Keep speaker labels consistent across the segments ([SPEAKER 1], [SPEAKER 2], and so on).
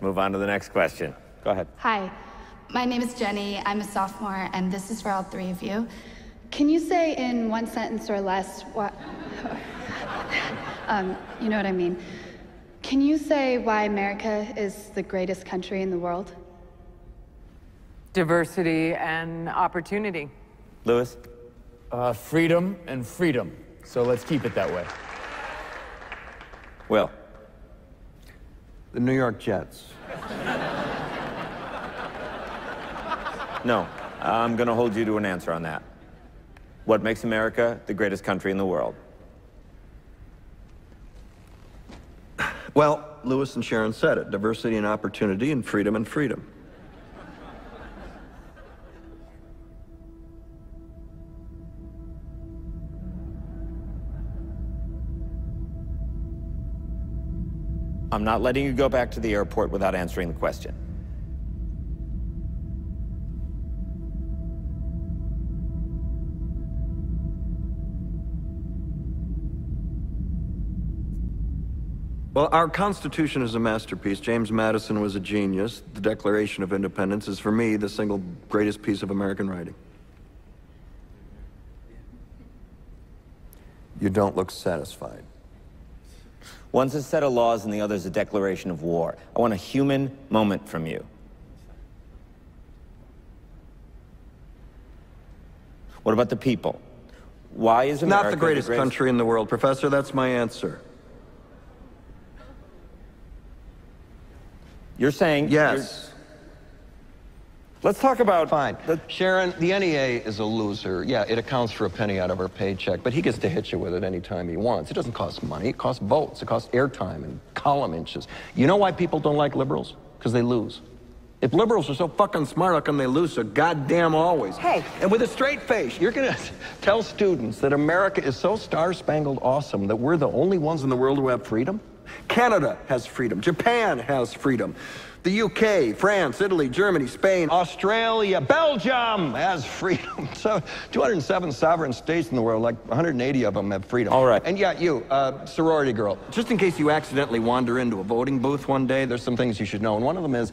[SPEAKER 1] Let's move on to the next question. Go ahead.
[SPEAKER 2] Hi, my name is Jenny. I'm a sophomore, and this is for all three of you. Can you say in one sentence or less what... you know what I mean. Can you say why America is the greatest country in the world?
[SPEAKER 3] Diversity and opportunity.
[SPEAKER 1] Lewis?
[SPEAKER 4] Freedom and freedom. So let's keep it that way.
[SPEAKER 1] Will?
[SPEAKER 5] The New York Jets.
[SPEAKER 1] No, I'm going to hold you to an answer on that. What makes America the greatest country in the world?
[SPEAKER 5] Well, Lewis and Sharon said it. Diversity and opportunity and freedom and freedom.
[SPEAKER 1] I'm not letting you go back to the airport without answering the question.
[SPEAKER 5] Well, our Constitution is a masterpiece. James Madison was a genius. The Declaration of Independence is, for me, the single greatest piece of American writing. You don't look satisfied.
[SPEAKER 1] One's a set of laws and the other's a declaration of war. I want a human moment from you. What about the people? Why is America
[SPEAKER 5] not the greatest country in the world, Professor? That's my answer.
[SPEAKER 1] You're saying...
[SPEAKER 5] Yes.
[SPEAKER 1] Let's talk about...
[SPEAKER 6] Fine. Sharon, the NEA is a loser. Yeah, it accounts for a penny out of our paycheck, but he gets to hit you with it anytime he wants. It doesn't cost money. It costs votes. It costs airtime and column inches. You know why people don't like liberals? Because they lose.
[SPEAKER 5] If liberals are so fucking smart, how come they lose so goddamn always?
[SPEAKER 6] Hey, and with a straight face, you're going to tell students that America is so star-spangled awesome that we're the only ones in the world who have freedom?
[SPEAKER 5] Canada has freedom. Japan has freedom. The UK, France, Italy, Germany, Spain,
[SPEAKER 6] Australia, Belgium has freedom. So 207 sovereign states in the world, like 180 of them have freedom.
[SPEAKER 1] All right.
[SPEAKER 6] And yeah, you, sorority girl.
[SPEAKER 5] Just in case you accidentally wander into a voting booth one day,
[SPEAKER 6] There's some things you should know, and one of them is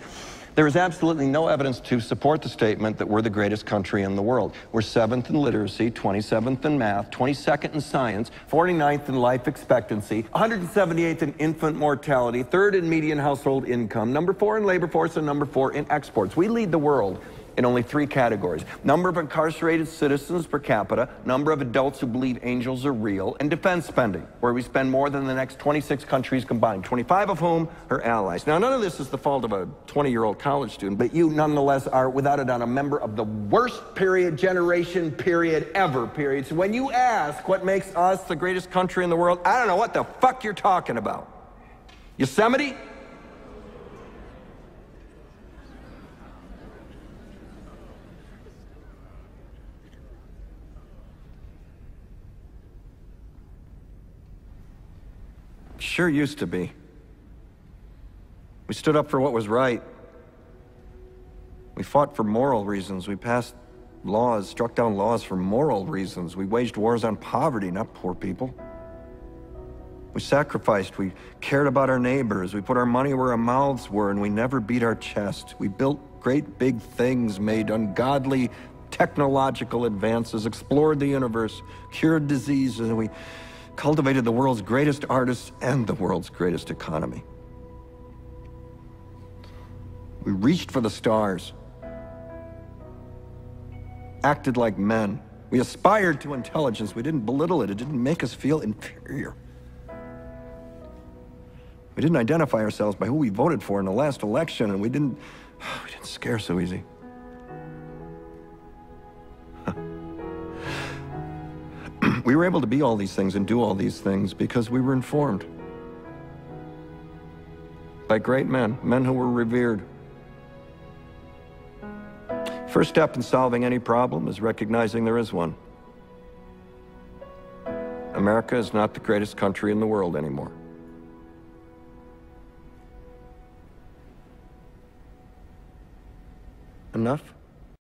[SPEAKER 6] there is absolutely no evidence to support the statement that we're the greatest country in the world. We're 7th in literacy, 27th in math, 22nd in science, 49th in life expectancy, 178th in infant mortality, 3rd in median household income, number 4 in labor force, and number 4 in exports. We lead the world in only 3 categories: number of incarcerated citizens per capita, number of adults who believe angels are real, and defense spending, where we spend more than the next 26 countries combined, 25 of whom are allies. Now, none of this is the fault of a 20-year-old college student, but you nonetheless are, without a doubt, a member of the worst generation ever. So when you ask what makes us the greatest country in the world, I don't know what the fuck you're talking about. Yosemite? Sure used to be. We stood up for what was right. We fought for moral reasons. We passed laws, struck down laws for moral reasons. We waged wars on poverty, not poor people. We sacrificed. We cared about our neighbors. We put our money where our mouths were, and we never beat our chest. We built great big things, made ungodly technological advances, explored the universe, cured diseases, and we cultivated the world's greatest artists and the world's greatest economy. We reached for the stars, acted like men. We aspired to intelligence. We didn't belittle it. It didn't make us feel inferior. We didn't identify ourselves by who we voted for in the last election, and we didn't scare so easy. We were able to be all these things and do all these things because we were informed by great men, men who were revered. First step in solving any problem is recognizing there is one. America is not the greatest country in the world anymore. Enough?